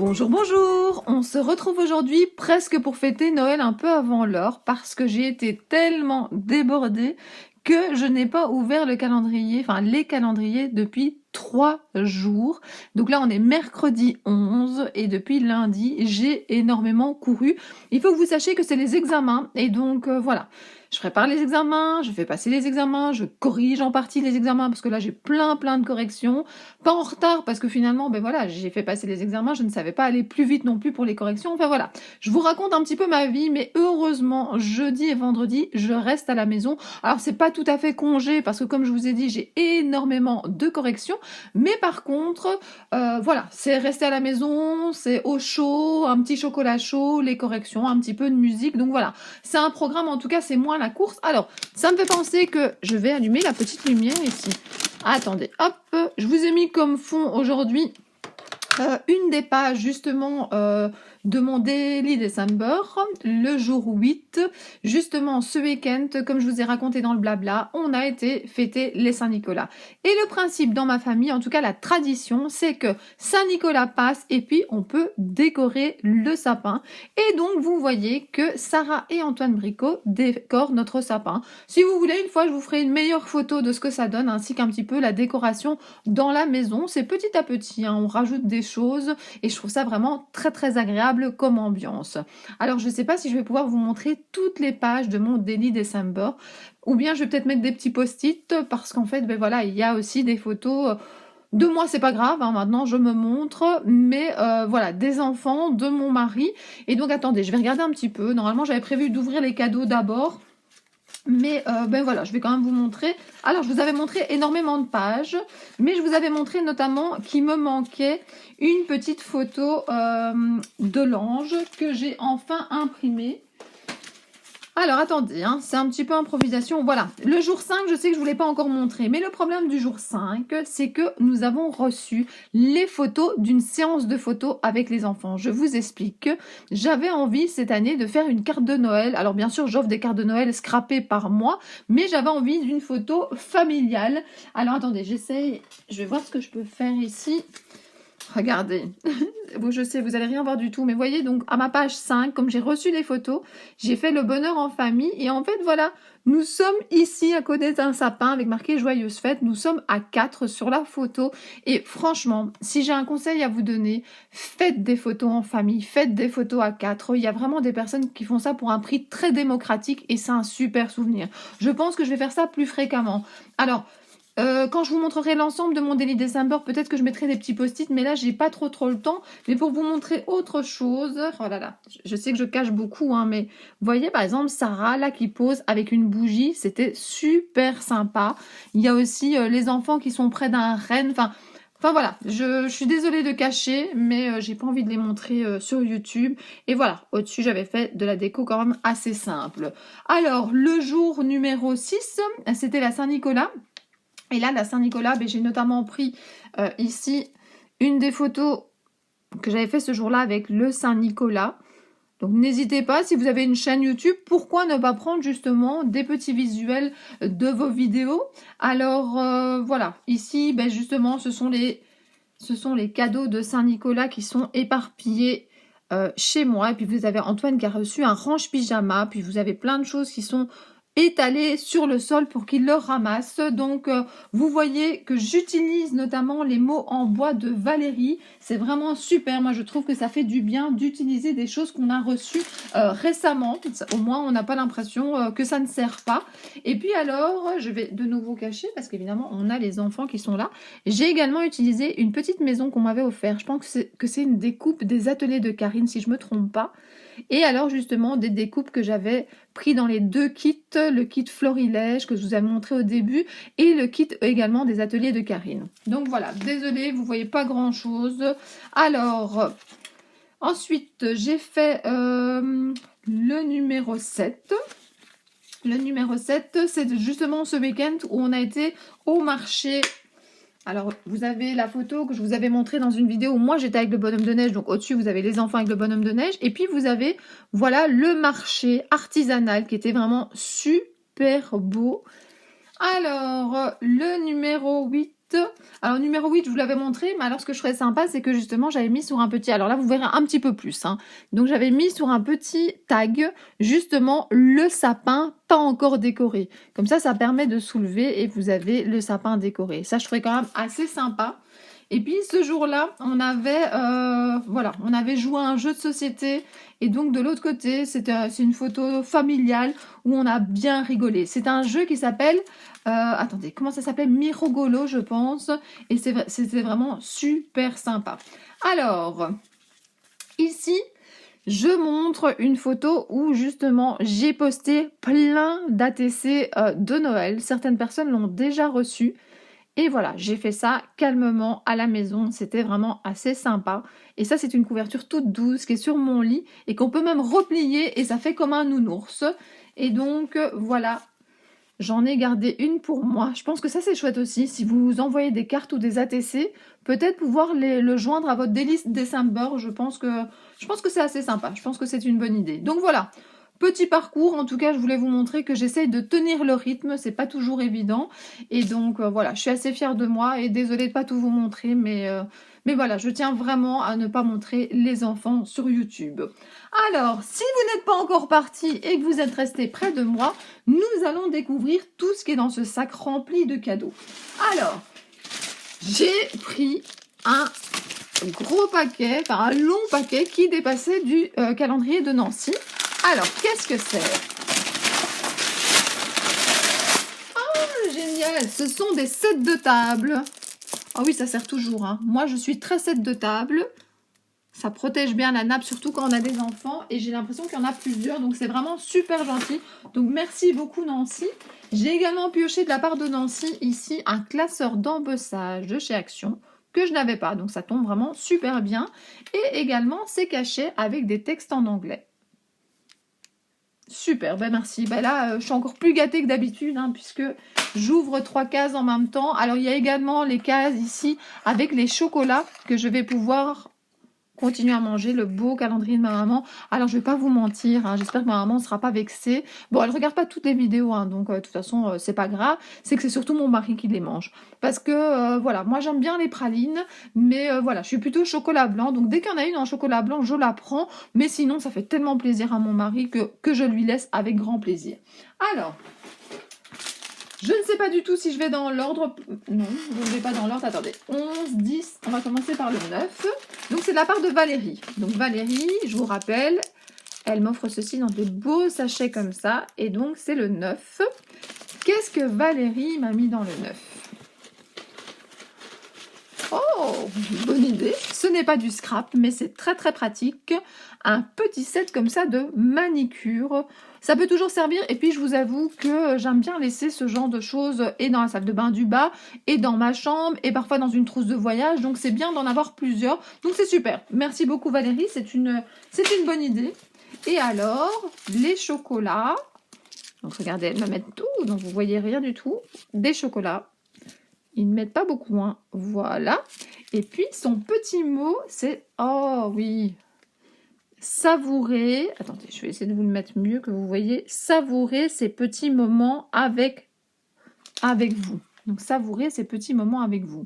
Bonjour, bonjour! On se retrouve aujourd'hui presque pour fêter Noël un peu avant l'heure parce que j'ai été tellement débordée que je n'ai pas ouvert le calendrier, enfin les calendriers depuis 3 jours. Donc là, on est mercredi 11 et depuis lundi, j'ai énormément couru. Il faut que vous sachiez que c'est les examens et donc voilà. Je prépare les examens, je fais passer les examens, je corrige en partie les examens parce que là j'ai plein de corrections. Pas en retard parce que finalement, ben voilà, j'ai fait passer les examens, je ne savais pas aller plus vite non plus pour les corrections. Enfin voilà, je vous raconte un petit peu ma vie, mais heureusement, jeudi et vendredi, je reste à la maison. Alors c'est pas tout à fait congé parce que comme je vous ai dit, j'ai énormément de corrections, mais par contre, voilà, c'est rester à la maison, c'est au chaud, un petit chocolat chaud, les corrections, un petit peu de musique. Donc voilà, c'est un programme, en tout cas, c'est moins la course. Alors, ça me fait penser que je vais allumer la petite lumière ici. Attendez, hop, je vous ai mis comme fond aujourd'hui une des pages justement de mon Daily December, le jour 8, justement ce week-end, comme je vous ai raconté dans le blabla, on a été fêter les Saint-Nicolas. Et le principe dans ma famille, en tout cas la tradition, c'est que Saint-Nicolas passe et puis on peut décorer le sapin. Et donc vous voyez que Sarah et Antoine Bricot décorent notre sapin. Si vous voulez, une fois je vous ferai une meilleure photo de ce que ça donne, ainsi qu'un petit peu la décoration dans la maison. C'est petit à petit, hein, on rajoute des choses et je trouve ça vraiment très agréable comme ambiance. Alors je ne sais pas si je vais pouvoir vous montrer toutes les pages de mon Daily December ou bien je vais peut-être mettre des petits post-it parce qu'en fait ben voilà, il y a aussi des photos de moi, c'est pas grave, hein, maintenant je me montre, mais voilà, des enfants, de mon mari. Et donc attendez, je vais regarder un petit peu. Normalement j'avais prévu d'ouvrir les cadeaux d'abord. Mais ben voilà, je vais quand même vous montrer. Alors, je vous avais montré énormément de pages, mais je vous avais montré notamment qu'il me manquait une petite photo de l'ange que j'ai enfin imprimée. Alors, attendez, hein, c'est un petit peu improvisation. Voilà, le jour 5, je sais que je ne vous l'ai pas encore montré, mais le problème du jour 5, c'est que nous avons reçu les photos d'une séance de photos avec les enfants. Je vous explique que j'avais envie cette année de faire une carte de Noël. Alors, bien sûr, j'offre des cartes de Noël scrappées par mois, mais j'avais envie d'une photo familiale. Alors, attendez, j'essaye, je vais voir ce que je peux faire ici. Regardez, je sais, vous allez rien voir du tout, mais voyez, donc à ma page 5, comme j'ai reçu les photos, j'ai fait le bonheur en famille, et en fait, voilà, nous sommes ici à côté d'un sapin avec marqué Joyeuse Fête, nous sommes à 4 sur la photo, et franchement, si j'ai un conseil à vous donner, faites des photos en famille, faites des photos à 4, il y a vraiment des personnes qui font ça pour un prix très démocratique, et c'est un super souvenir. Je pense que je vais faire ça plus fréquemment. Alors, quand je vous montrerai l'ensemble de mon Daily December, peut-être que je mettrai des petits post-it, mais là, j'ai pas trop le temps. Mais pour vous montrer autre chose, oh là là, je sais que je cache beaucoup, hein, mais vous voyez, par exemple, Sarah, là, qui pose avec une bougie, c'était super sympa. Il y a aussi les enfants qui sont près d'un renne, Enfin voilà, je suis désolée de cacher, mais j'ai pas envie de les montrer sur YouTube. Et voilà, au-dessus, j'avais fait de la déco quand même assez simple. Alors, le jour numéro 6, c'était la Saint-Nicolas. Et là, la Saint-Nicolas, ben, j'ai notamment pris ici une des photos que j'avais fait ce jour-là avec le Saint-Nicolas. Donc n'hésitez pas, si vous avez une chaîne YouTube, pourquoi ne pas prendre justement des petits visuels de vos vidéos. Alors voilà, ici, ben, justement, ce sont les cadeaux de Saint-Nicolas qui sont éparpillés chez moi. Et puis vous avez Antoine qui a reçu un range pyjama, puis vous avez plein de choses qui sont étalé sur le sol pour qu'il le ramasse. Donc vous voyez que j'utilise notamment les mots en bois de Valérie. C'est vraiment super. Moi je trouve que ça fait du bien d'utiliser des choses qu'on a reçues récemment. Au moins on n'a pas l'impression que ça ne sert pas. Et puis alors je vais de nouveau cacher parce qu'évidemment on a les enfants qui sont là. J'ai également utilisé une petite maison qu'on m'avait offerte. Je pense que c'est une découpe des ateliers de Karine si je me trompe pas. Et alors justement des découpes que j'avais pris dans les deux kits, le kit Florilège que je vous ai montré au début et le kit également des ateliers de Karine. Donc voilà, désolée, vous voyez pas grand chose. Alors, ensuite j'ai fait le numéro 7. Le numéro 7, c'est justement ce week-end où on a été au marché. Alors, vous avez la photo que je vous avais montrée dans une vidéo où moi j'étais avec le bonhomme de neige. Donc au-dessus, vous avez les enfants avec le bonhomme de neige. Et puis vous avez, voilà, le marché artisanal qui était vraiment super beau. Alors, le numéro 8, 8. Alors numéro 8, je vous l'avais montré, mais alors ce que je trouvais sympa, c'est que justement j'avais mis sur un petit, alors là vous verrez un petit peu plus, hein. Donc j'avais mis sur un petit tag justement le sapin pas encore décoré. Comme ça permet de soulever et vous avez le sapin décoré. Ça je trouvais quand même assez sympa. Et puis ce jour-là, on avait joué à un jeu de société. Et donc de l'autre côté, c'est une photo familiale où on a bien rigolé. C'est un jeu qui s'appelle, attendez, comment ça s'appelle? Mirogolo, je pense. Et c'était vraiment super sympa. Alors, ici, je montre une photo où justement j'ai posté plein d'ATC de Noël. Certaines personnes l'ont déjà reçu. Et voilà, j'ai fait ça calmement à la maison, c'était vraiment assez sympa. Et ça, c'est une couverture toute douce qui est sur mon lit et qu'on peut même replier et ça fait comme un nounours. Et donc, voilà, j'en ai gardé une pour moi. Je pense que ça, c'est chouette aussi. Si vous envoyez des cartes ou des ATC, peut-être pouvoir le joindre à votre Délice December. Je pense que c'est assez sympa. Je pense que c'est une bonne idée. Donc voilà. Petit parcours, en tout cas, je voulais vous montrer que j'essaye de tenir le rythme, c'est pas toujours évident. Et donc, voilà, je suis assez fière de moi et désolée de pas tout vous montrer, mais voilà, je tiens vraiment à ne pas montrer les enfants sur YouTube. Alors, si vous n'êtes pas encore parti et que vous êtes resté près de moi, nous allons découvrir tout ce qui est dans ce sac rempli de cadeaux. Alors, j'ai pris un gros paquet, enfin un long paquet qui dépassait du calendrier de Nancy. Alors, qu'est-ce que c'est? Oh, génial! Ce sont des sets de table. Ah oui, ça sert toujours, hein. Moi, je suis très set de table. Ça protège bien la nappe, surtout quand on a des enfants. Et j'ai l'impression qu'il y en a plusieurs, donc c'est vraiment super gentil. Donc, merci beaucoup, Nancy. J'ai également pioché de la part de Nancy, ici, un classeur d'embossage de chez Action que je n'avais pas. Donc, ça tombe vraiment super bien. Et également, c'est caché avec des textes en anglais. Super, ben merci. Ben là, je suis encore plus gâtée que d'habitude, hein, puisque j'ouvre 3 cases en même temps. Alors, il y a également les cases ici avec les chocolats que je vais pouvoir continuer à manger, le beau calendrier de ma maman. Alors, je vais pas vous mentir, hein, j'espère que ma maman ne sera pas vexée. Bon, elle regarde pas toutes les vidéos, hein, donc de toute façon, c'est pas grave. C'est que c'est surtout mon mari qui les mange. Parce que, voilà, moi j'aime bien les pralines, mais voilà, je suis plutôt chocolat blanc. Donc, dès qu'il y en a une en chocolat blanc, je la prends. Mais sinon, ça fait tellement plaisir à mon mari que je lui laisse avec grand plaisir. Alors, je ne sais pas du tout si je vais dans l'ordre. Non, je ne vais pas dans l'ordre. Attendez. 11, 10. On va commencer par le 9. Donc, c'est de la part de Valérie. Donc, Valérie, je vous rappelle, elle m'offre ceci dans des beaux sachets comme ça. Et donc, c'est le 9. Qu'est-ce que Valérie m'a mis dans le 9? Oh, bonne idée. Ce n'est pas du scrap, mais c'est très très pratique. Un petit set comme ça de manicure. Ça peut toujours servir. Et puis, je vous avoue que j'aime bien laisser ce genre de choses et dans la salle de bain du bas, et dans ma chambre, et parfois dans une trousse de voyage. Donc, c'est bien d'en avoir plusieurs. Donc, c'est super. Merci beaucoup, Valérie. C'est une bonne idée. Et alors, les chocolats. Donc, regardez, elle me met tout. Donc, vous voyez rien du tout. Des chocolats. Ils ne mettent pas beaucoup, hein. Voilà. Et puis, son petit mot, c'est... Oh, oui. Savourer... Attendez, je vais essayer de vous le mettre mieux, que vous voyez. Savourer ces petits moments avec vous. Donc, savourer ces petits moments avec vous.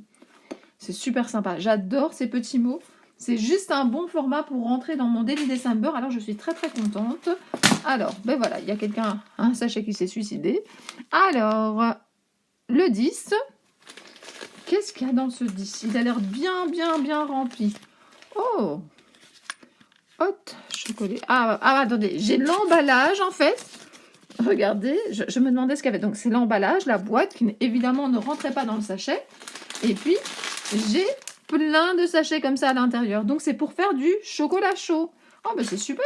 C'est super sympa. J'adore ces petits mots. C'est juste un bon format pour rentrer dans mon Daily December. Alors, je suis très, très contente. Alors, ben voilà, il y a quelqu'un, un sachet qui s'est suicidé. Alors, le 10... Qu'est-ce qu'il y a dans ce 10? Il a l'air bien, bien, bien rempli. Oh! Hot chocolat. Ah, attendez, j'ai l'emballage en fait. Regardez, je me demandais ce qu'il y avait. Donc, c'est l'emballage, la boîte, qui évidemment ne rentrait pas dans le sachet. Et puis, j'ai plein de sachets comme ça à l'intérieur. Donc, c'est pour faire du chocolat chaud. Oh, ben c'est super!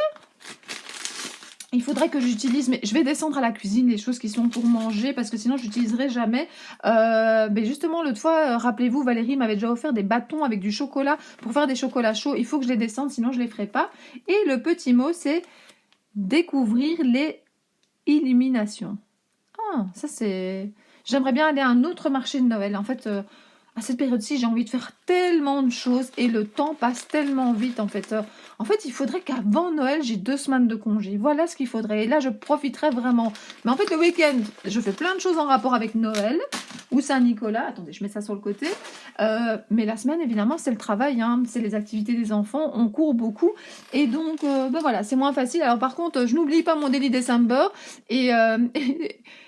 Il faudrait que j'utilise, mais je vais descendre à la cuisine les choses qui sont pour manger parce que sinon je n'utiliserai jamais. Mais justement, l'autre fois, rappelez-vous, Valérie m'avait déjà offert des bâtons avec du chocolat pour faire des chocolats chauds. Il faut que je les descende, sinon je ne les ferai pas. Et le petit mot, c'est découvrir les illuminations. Ah, ça c'est... J'aimerais bien aller à un autre marché de Noël. En fait, à cette période-ci, j'ai envie de faire tellement de choses et le temps passe tellement vite en fait. En fait, il faudrait qu'avant Noël, j'ai 2 semaines de congé. Voilà ce qu'il faudrait. Et là, je profiterais vraiment. Mais en fait, le week-end, je fais plein de choses en rapport avec Noël ou Saint-Nicolas. Attendez, je mets ça sur le côté. Mais la semaine, évidemment, c'est le travail, hein, c'est les activités des enfants. On court beaucoup. Et donc, ben voilà, c'est moins facile. Alors par contre, je n'oublie pas mon Daily December. Et,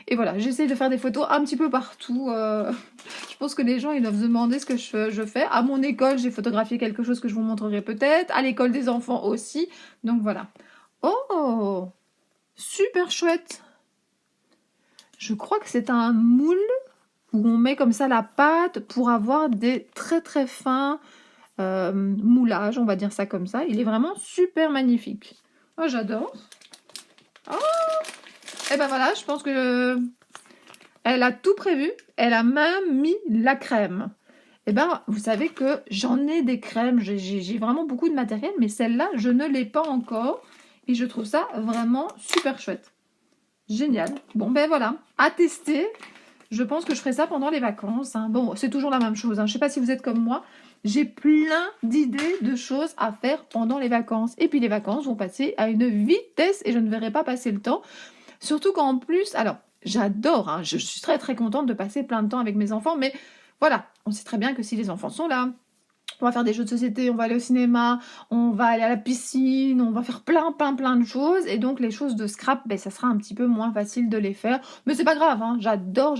et voilà, j'essaie de faire des photos un petit peu partout. Je pense que les gens, ils doivent se demander ce que je fais. À mon école, j'ai photographié quelque chose que je vous montrerai peut-être. À l'école des enfants aussi. Donc voilà. Oh, super chouette. Je crois que c'est un moule où on met comme ça la pâte pour avoir des très très fins moulages, on va dire ça comme ça. Il est vraiment super magnifique. Oh, j'adore. Oh, et ben voilà, je pense que elle a tout prévu. Elle a même mis la crème. Et ben, vous savez que j'en ai des crèmes. J'ai vraiment beaucoup de matériel, mais celle-là, je ne l'ai pas encore. Et je trouve ça vraiment super chouette. Génial. Bon, ben voilà, à tester. Je pense que je ferai ça pendant les vacances. Hein. Bon, c'est toujours la même chose. Hein. Je ne sais pas si vous êtes comme moi. J'ai plein d'idées de choses à faire pendant les vacances. Et puis les vacances vont passer à une vitesse et je ne verrai pas passer le temps. Surtout qu'en plus, alors, j'adore, hein, je suis très très contente de passer plein de temps avec mes enfants, mais voilà, on sait très bien que si les enfants sont là, on va faire des jeux de société, on va aller au cinéma, on va aller à la piscine, on va faire plein de choses. Et donc les choses de scrap, ben, ça sera un petit peu moins facile de les faire. Mais c'est pas grave, hein, j'adore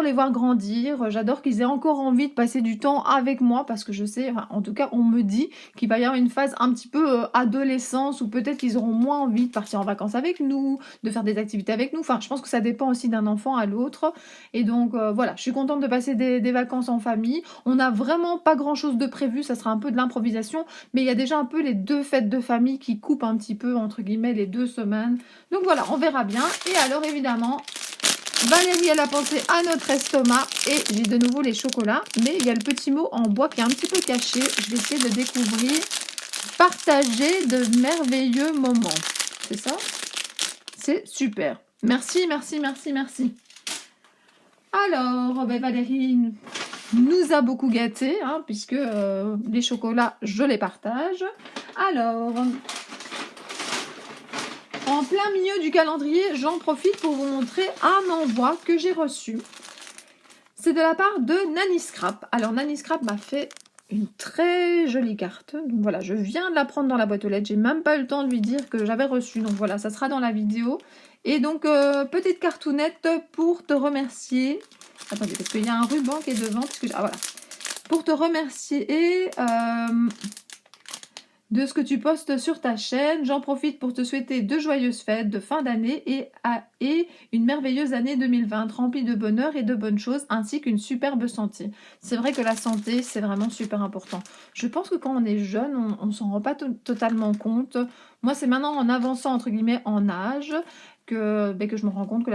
les voir grandir. J'adore qu'ils aient encore envie de passer du temps avec moi parce que je sais, enfin, en tout cas on me dit qu'il va y avoir une phase un petit peu adolescence où peut-être qu'ils auront moins envie de partir en vacances avec nous, de faire des activités avec nous. Enfin, je pense que ça dépend aussi d'un enfant à l'autre. Et donc voilà, je suis contente de passer des vacances en famille. On n'a vraiment pas grand-chose de prévu, ça sera un peu de l'improvisation, mais il y a déjà un peu les 2 fêtes de famille qui coupent un petit peu, entre guillemets, les 2 semaines. Donc voilà, on verra bien. Et alors évidemment, Valérie, elle a pensé à notre estomac et j'ai de nouveau les chocolats, mais il y a le petit mot en bois qui est un petit peu caché. Je vais essayer de découvrir. Partager de merveilleux moments. C'est ça? C'est super. Merci, merci, merci, merci. Alors, ben Valérie nous a beaucoup gâtés, hein, puisque les chocolats, je les partage. Alors, en plein milieu du calendrier, j'en profite pour vous montrer un envoi que j'ai reçu. C'est de la part de Nanny Scrap. Alors, Nanny Scrap m'a fait une très jolie carte. Donc voilà, je viens de la prendre dans la boîte aux lettres. J'ai même pas eu le temps de lui dire que j'avais reçu. Donc voilà, ça sera dans la vidéo. Et donc, petite cartounette pour te remercier. Attendez, parce qu'il y a un ruban qui est devant. Ah voilà. Pour te remercier de ce que tu postes sur ta chaîne. J'en profite pour te souhaiter de joyeuses fêtes de fin d'année et une merveilleuse année 2020 remplie de bonheur et de bonnes choses ainsi qu'une superbe santé. C'est vrai que la santé, c'est vraiment super important. Je pense que quand on est jeune, on s'en rend pas totalement compte. Moi, c'est maintenant en avançant, entre guillemets, en âge que je me rends compte que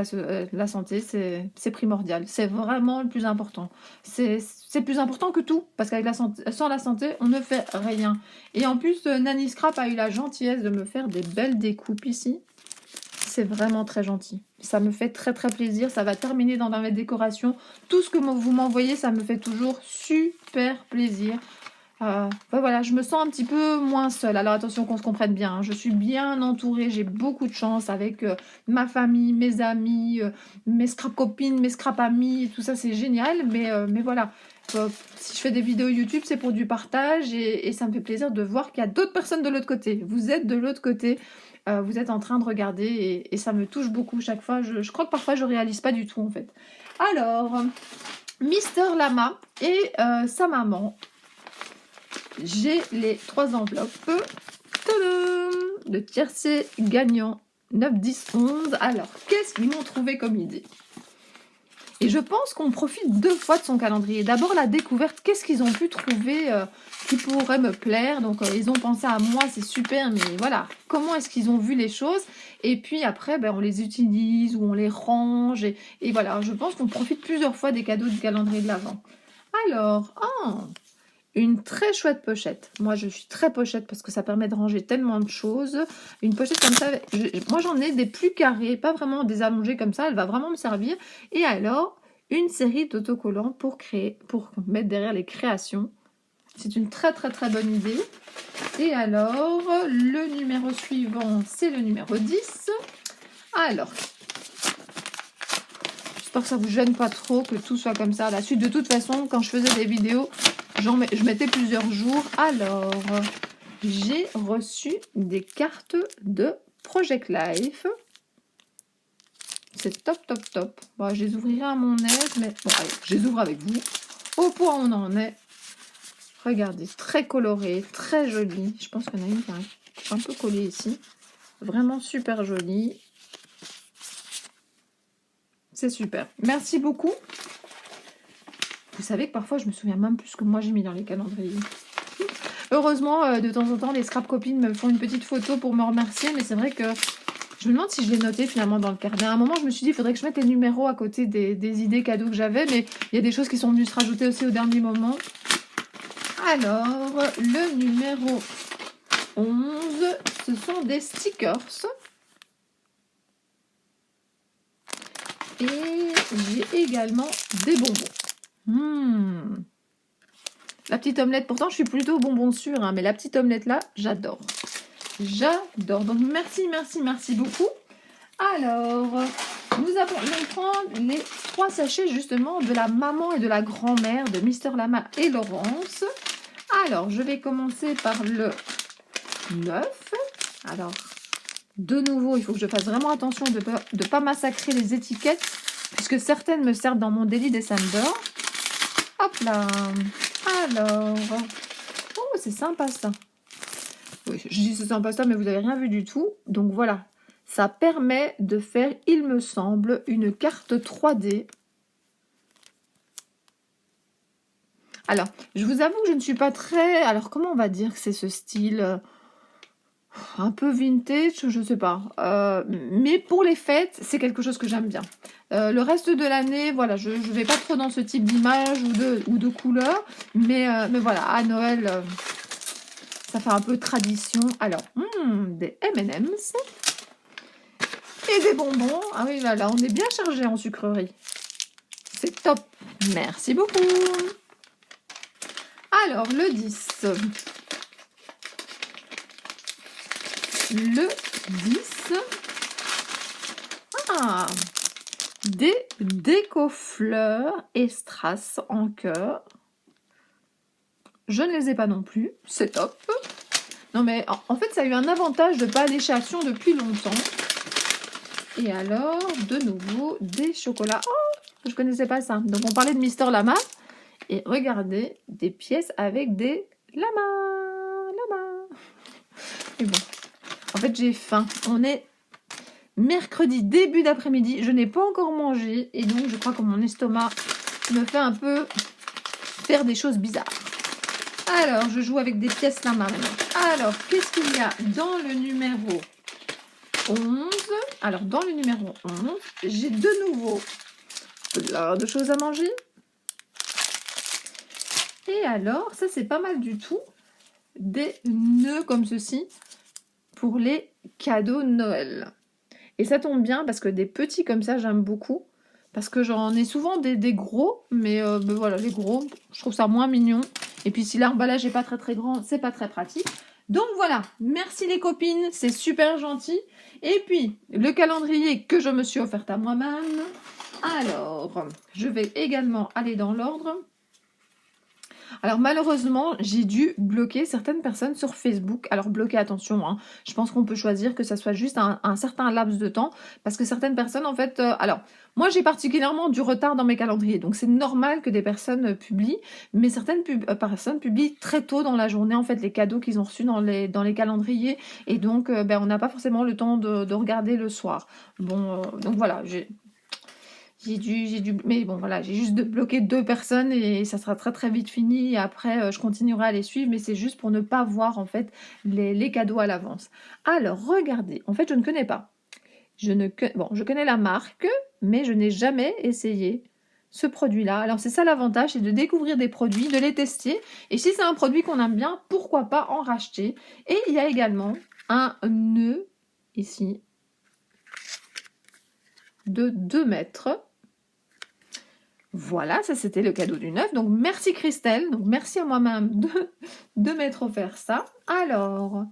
la santé, c'est primordial. C'est vraiment le plus important. C'est plus important que tout, parce qu'avec sans la santé, on ne fait rien. Et en plus, Nanny Scrap a eu la gentillesse de me faire des belles découpes ici. C'est vraiment très gentil. Ça me fait très très plaisir. Ça va terminer dans ma décoration. Tout ce que vous m'envoyez, ça me fait toujours super plaisir. Voilà, je me sens un petit peu moins seule. Alors attention qu'on se comprenne bien, hein. Je suis bien entourée, j'ai beaucoup de chance avec ma famille, mes amis, mes scrap copines, mes scrap amis, tout ça c'est génial. Mais voilà, si je fais des vidéos YouTube, c'est pour du partage et ça me fait plaisir de voir qu'il y a d'autres personnes de l'autre côté. Vous êtes de l'autre côté, vous êtes en train de regarder et ça me touche beaucoup chaque fois. Je crois que parfois je réalise pas du tout en fait. Alors, Mister Lama et sa maman. J'ai les 3 enveloppes. Tadam, de tiercé gagnant 9, 10, 11. Alors, qu'est-ce qu'ils m'ont trouvé comme idée? Et je pense qu'on profite 2 fois de son calendrier. D'abord, la découverte, qu'est-ce qu'ils ont pu trouver qui pourrait me plaire. Donc, ils ont pensé à moi, c'est super, mais voilà, comment est-ce qu'ils ont vu les choses? Et puis après, ben, on les utilise ou on les range. Et voilà, je pense qu'on profite plusieurs fois des cadeaux du calendrier de l'Avent. Alors, une très chouette pochette. Moi, je suis très pochette parce que ça permet de ranger tellement de choses. Une pochette comme ça, moi j'en ai des plus carrées, pas vraiment des allongées comme ça. Elle va vraiment me servir. Et alors, une série d'autocollants pour mettre derrière les créations. C'est une très bonne idée. Et alors, le numéro suivant, c'est le numéro 10. Alors, j'espère que ça vous gêne pas trop, que tout soit comme ça. À la suite, de toute façon, quand je faisais des vidéos, je mettais plusieurs jours. Alors, j'ai reçu des cartes de Project Life. C'est top. Bon, je les ouvrirai à mon aise, mais bon, allez, je les ouvre avec vous. Au point où on en est. Regardez, très coloré, très joli. Je pense qu'il y en a une qui est un peu collée ici. Vraiment super jolie. C'est super. Merci beaucoup. Vous savez que parfois, je me souviens même plus ce que moi j'ai mis dans les calendriers. Heureusement, de temps en temps, les scrap copines me font une petite photo pour me remercier, mais c'est vrai que je me demande si je l'ai noté finalement dans le carnet. À un moment, je me suis dit, il faudrait que je mette les numéros à côté des idées cadeaux que j'avais, mais il y a des choses qui sont venues se rajouter aussi au dernier moment. Alors, le numéro 11, ce sont des stickers. Et j'ai également des bonbons. La petite omelette, pourtant je suis plutôt bonbon sûr, hein, mais la petite omelette là, j'adore. J'adore. Donc merci beaucoup. Alors, nous allons prendre les 3 sachets justement de la maman et de la grand-mère de Mister Lama et Laurence. Alors, je vais commencer par le 9. Alors, de nouveau, il faut que je fasse vraiment attention de ne pas massacrer les étiquettes, puisque certaines me servent dans mon Daily December. Hop là. Alors, oh, c'est sympa ça. Oui, je dis c'est sympa ça, mais vous n'avez rien vu du tout. Donc voilà, ça permet de faire, il me semble, une carte 3D. Alors, je vous avoue que je ne suis pas très... Alors, comment on va dire que c'est ce style un peu vintage, je sais pas. Mais pour les fêtes, c'est quelque chose que j'aime bien. Le reste de l'année, voilà, je ne vais pas trop dans ce type d'image ou de couleur. Mais voilà, à Noël, ça fait un peu tradition. Alors, des M&M's et des bonbons. Ah oui, là, on est bien chargé en sucreries. C'est top. Merci beaucoup. Alors, le 10. Le 10. Ah, des déco-fleurs et strass en cœur. Je ne les ai pas non plus. C'est top. Non, mais en fait, ça a eu un avantage de ne pas aller chez Action depuis longtemps. Et alors, de nouveau, des chocolats. Oh, je connaissais pas ça. Donc, on parlait de Mister Lama. Et regardez, des pièces avec des lamas. Et bon, en fait, j'ai faim. On est mercredi, début d'après-midi. Je n'ai pas encore mangé. Et donc, je crois que mon estomac me fait un peu faire des choses bizarres. Alors, je joue avec des pièces lama maintenant. Alors, qu'est-ce qu'il y a dans le numéro 11? Alors, dans le numéro 11, j'ai de nouveau plein de choses à manger. Et alors, ça c'est pas mal du tout, des nœuds comme ceci pour les cadeaux de Noël. Et ça tombe bien parce que des petits comme ça, j'aime beaucoup. Parce que j'en ai souvent des gros, mais voilà, les gros, je trouve ça moins mignon. Et puis si l'emballage n'est pas très grand, c'est pas très pratique. Donc voilà, merci les copines, c'est super gentil. Et puis, le calendrier que je me suis offert à moi-même. Alors, je vais également aller dans l'ordre. Alors malheureusement, j'ai dû bloquer certaines personnes sur Facebook. Alors bloquer, attention, hein, je pense qu'on peut choisir que ça soit juste un certain laps de temps. Parce que certaines personnes, en fait... alors, moi j'ai particulièrement du retard dans mes calendriers. Donc c'est normal que des personnes publient. Mais certaines personnes publient très tôt dans la journée, en fait, les cadeaux qu'ils ont reçus dans les calendriers. Et donc, on n'a pas forcément le temps de regarder le soir. Bon, donc voilà, mais bon voilà, j'ai juste bloqué 2 personnes et ça sera très vite fini. Et après, je continuerai à les suivre, mais c'est juste pour ne pas voir en fait les cadeaux à l'avance. Alors, regardez, en fait, je ne connais pas. Bon, je connais la marque, mais je n'ai jamais essayé ce produit-là. Alors, c'est ça l'avantage, c'est de découvrir des produits, de les tester. Et si c'est un produit qu'on aime bien, pourquoi pas en racheter. Et il y a également un nœud ici de 2 mètres. Voilà, ça c'était le cadeau du 9. Donc merci Christelle, donc merci à moi-même de m'être offert ça. Alors,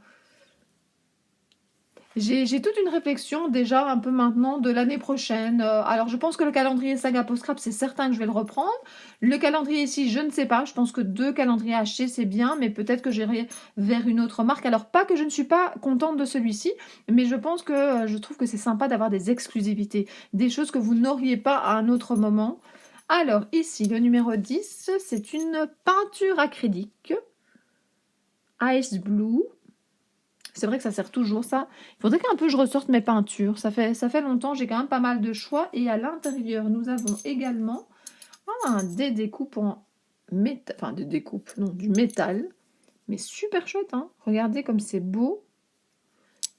j'ai toute une réflexion déjà un peu maintenant de l'année prochaine. Alors je pense que le calendrier Saga Post Scrap, c'est certain que je vais le reprendre. Le calendrier ici, je ne sais pas. Je pense que 2 calendriers achetés, c'est bien, mais peut-être que j'irai vers une autre marque. Alors pas que je ne suis pas contente de celui-ci, mais je pense que je trouve que c'est sympa d'avoir des exclusivités, des choses que vous n'auriez pas à un autre moment. Alors ici, le numéro 10, c'est une peinture acrylique. Ice Blue. C'est vrai que ça sert toujours ça. Il faudrait qu'un peu je ressorte mes peintures. Ça fait longtemps, j'ai quand même pas mal de choix. Et à l'intérieur, nous avons également des découpes en métal. Enfin, des découpes, non, du métal. Mais super chouette, hein. Regardez comme c'est beau.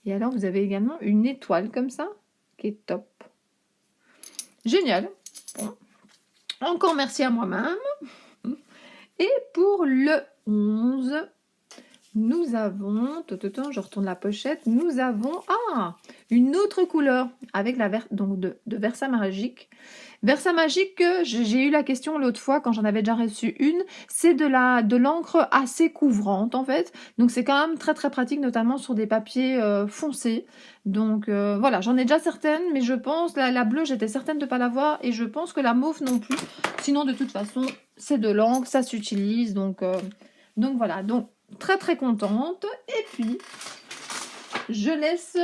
Et alors, vous avez également une étoile comme ça, qui est top. Génial. Bon. Encore merci à moi-même. Et pour le 11, nous avons, je retourne la pochette, nous avons une autre couleur avec donc de Versa Magique. Versa Magique, j'ai eu la question l'autre fois quand j'en avais déjà reçu une, c'est de l'encre assez couvrante en fait, donc c'est quand même très très pratique, notamment sur des papiers foncés. Donc voilà, j'en ai déjà certaines, mais je pense, la bleue j'étais certaine de ne pas l'avoir, et je pense que la mauve non plus, sinon de toute façon c'est de l'encre, ça s'utilise, donc voilà, donc très très contente. Et puis je laisse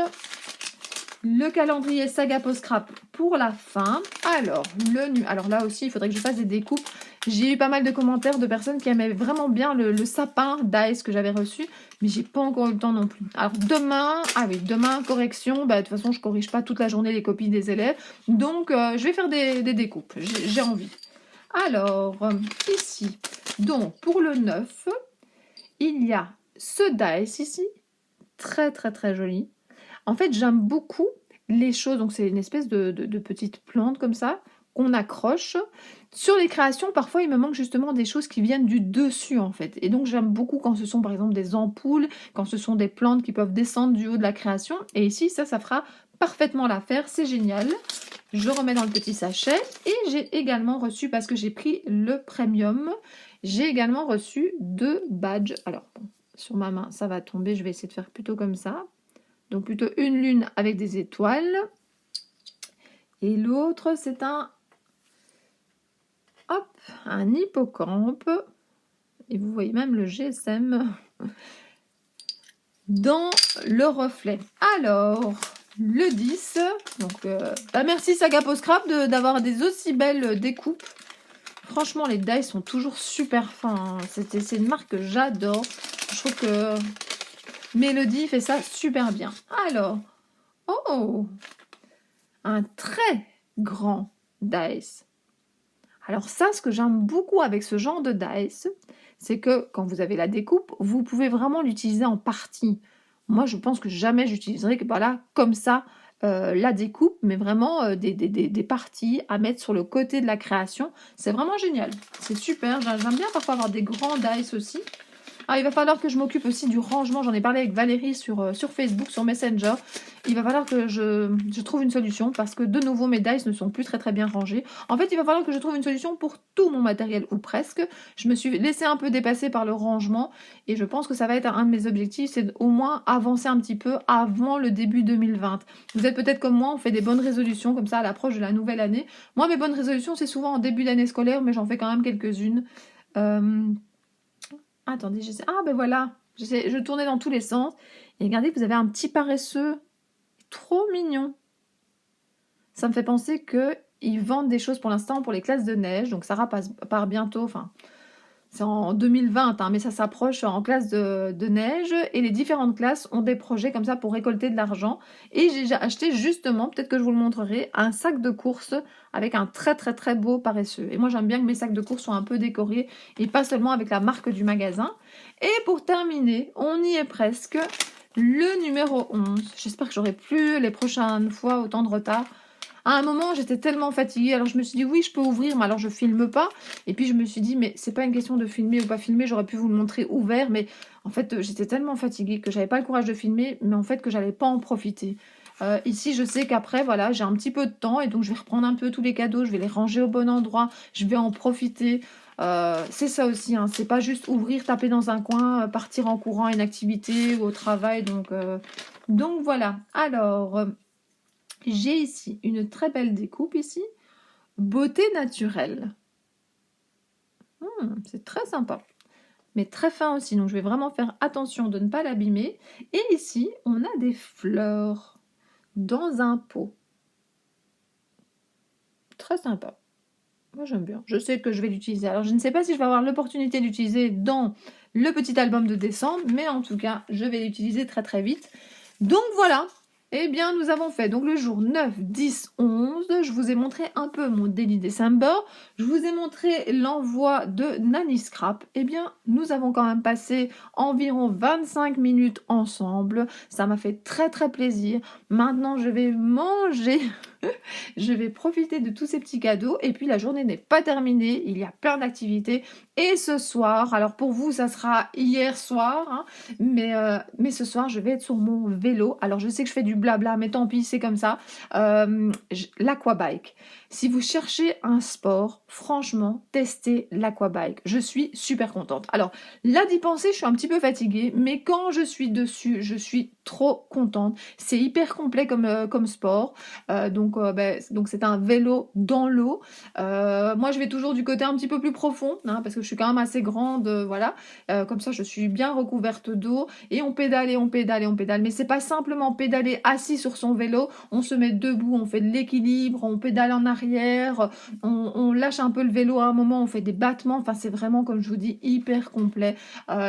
le calendrier Saga Post Scrap pour la fin. Alors là aussi il faudrait que je fasse des découpes. J'ai eu pas mal de commentaires de personnes qui aimaient vraiment bien le sapin d'Ice que j'avais reçu, mais j'ai pas encore eu le temps non plus. Alors demain, demain correction, de toute façon je corrige pas toute la journée les copies des élèves, donc je vais faire des découpes, j'ai envie. Alors ici, donc pour le 9, il y a ce dice ici, très très très joli. En fait, j'aime beaucoup les choses, donc c'est une espèce de petite plante comme ça, qu'on accroche. Sur les créations, parfois il me manque justement des choses qui viennent du dessus en fait. Et donc j'aime beaucoup quand ce sont par exemple des ampoules, quand ce sont des plantes qui peuvent descendre du haut de la création. Et ici, ça fera parfaitement l'affaire, c'est génial. Je remets dans le petit sachet. Et j'ai également reçu, parce que j'ai pris le premium, j'ai également reçu 2 badges. Alors bon, sur ma main, ça va tomber, je vais essayer de faire plutôt comme ça. Donc plutôt une lune avec des étoiles. Et l'autre, c'est un hippocampe. Et vous voyez même le GSM dans le reflet. Alors, le 10. Donc, merci Saga Post Scrap d'avoir des aussi belles découpes. Franchement, les dies sont toujours super fins. C'est une marque que j'adore. Je trouve que Mélodie fait ça super bien. Alors, un très grand dice. Alors ça, ce que j'aime beaucoup avec ce genre de dice, c'est que quand vous avez la découpe, vous pouvez vraiment l'utiliser en partie. Moi, je pense que jamais j'utiliserai comme ça la découpe, mais vraiment des parties à mettre sur le côté de la création. C'est vraiment génial. C'est super. J'aime bien parfois avoir des grands dice aussi. Ah, il va falloir que je m'occupe aussi du rangement. J'en ai parlé avec Valérie sur Facebook, sur Messenger. Il va falloir que je trouve une solution parce que de nouveau mes dice ne sont plus très très bien rangés. En fait, il va falloir que je trouve une solution pour tout mon matériel, ou presque. Je me suis laissé un peu dépasser par le rangement et je pense que ça va être un de mes objectifs, c'est au moins avancer un petit peu avant le début 2020. Vous êtes peut-être comme moi, on fait des bonnes résolutions comme ça à l'approche de la nouvelle année. Moi, mes bonnes résolutions, c'est souvent en début d'année scolaire, mais j'en fais quand même quelques-unes. Attendez, ben voilà, je tournais dans tous les sens. Et regardez, vous avez un petit paresseux. Trop mignon. Ça me fait penser qu'ils vendent des choses pour l'instant pour les classes de neige. Donc Sarah part bientôt, enfin, c'est en 2020, mais ça s'approche en classe de neige. Et les différentes classes ont des projets comme ça pour récolter de l'argent. Et j'ai acheté justement, peut-être que je vous le montrerai, un sac de course avec un très très très beau paresseux. Et moi j'aime bien que mes sacs de course soient un peu décorés et pas seulement avec la marque du magasin. Et pour terminer, on y est presque, le numéro 11. J'espère que j'aurai plus les prochaines fois autant de retard. À un moment, j'étais tellement fatiguée, alors je me suis dit oui, je peux ouvrir, mais alors je filme pas. Et puis je me suis dit, mais c'est pas une question de filmer ou pas filmer, j'aurais pu vous le montrer ouvert, mais en fait, j'étais tellement fatiguée que j'avais pas le courage de filmer, mais en fait que j'allais pas en profiter. Ici, je sais qu'après, voilà, j'ai un petit peu de temps et donc je vais reprendre un peu tous les cadeaux, je vais les ranger au bon endroit, je vais en profiter. C'est ça aussi, hein, c'est pas juste ouvrir, taper dans un coin, partir en courant à une activité ou au travail. Donc voilà. Alors, j'ai ici une très belle découpe ici. Beauté naturelle. C'est très sympa. Mais très fin aussi, donc je vais vraiment faire attention de ne pas l'abîmer. Et ici, on a des fleurs dans un pot. Très sympa. Moi, j'aime bien. Je sais que je vais l'utiliser. Alors, je ne sais pas si je vais avoir l'opportunité d'utiliser dans le petit album de décembre, mais en tout cas, je vais l'utiliser très très vite. Donc voilà. Eh bien, nous avons fait donc le jour 9, 10, 11. Je vous ai montré un peu mon Daily December. Je vous ai montré l'envoi de Nanny Scrap. Eh bien, nous avons quand même passé environ 25 minutes ensemble. Ça m'a fait très très plaisir. Maintenant, je vais manger. Je vais profiter de tous ces petits cadeaux. Et puis, la journée n'est pas terminée. Il y a plein d'activités. Et ce soir, alors pour vous, ça sera hier soir, hein, mais ce soir, je vais être sur mon vélo. Alors, je sais que je fais du blabla, mais tant pis, c'est comme ça. L'aquabike. Si vous cherchez un sport, franchement, testez l'aquabike. Je suis super contente. Alors, là d'y penser, je suis un petit peu fatiguée, mais quand je suis dessus, je suis trop contente. C'est hyper complet comme sport. Donc c'est un vélo dans l'eau. Moi, je vais toujours du côté un petit peu plus profond, hein, parce que je suis quand même assez grande, voilà. Comme ça, je suis bien recouverte d'eau. Et on pédale et on pédale et on pédale. Mais c'est pas simplement pédaler assis sur son vélo. On se met debout, on fait de l'équilibre, on pédale en arrière, on lâche un peu le vélo à un moment, on fait des battements. Enfin, c'est vraiment, comme je vous dis, hyper complet.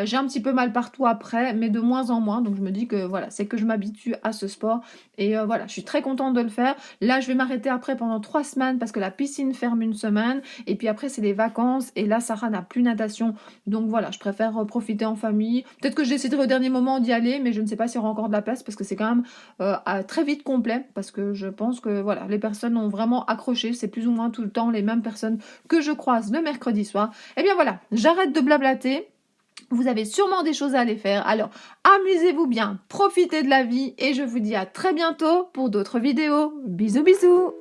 J'ai un petit peu mal partout après, mais de moins en moins. Donc je me dis que voilà, c'est que je m'habitue à ce sport. Et voilà, je suis très contente de le faire. Là, je vais m'arrêter après pendant 3 semaines parce que la piscine ferme une semaine. Et puis après, c'est les vacances. Et là, Sarah n'a plus natation. Donc voilà, je préfère profiter en famille. Peut-être que j'essaierai au dernier moment d'y aller, mais je ne sais pas s'il y aura encore de la place parce que c'est quand même très vite complet. Parce que je pense que voilà, les personnes ont vraiment accroché. C'est plus ou moins tout le temps les mêmes personnes que je croise le mercredi soir. Eh bien voilà, j'arrête de blablater. Vous avez sûrement des choses à aller faire. Alors, amusez-vous bien, profitez de la vie et je vous dis à très bientôt pour d'autres vidéos. Bisous bisous!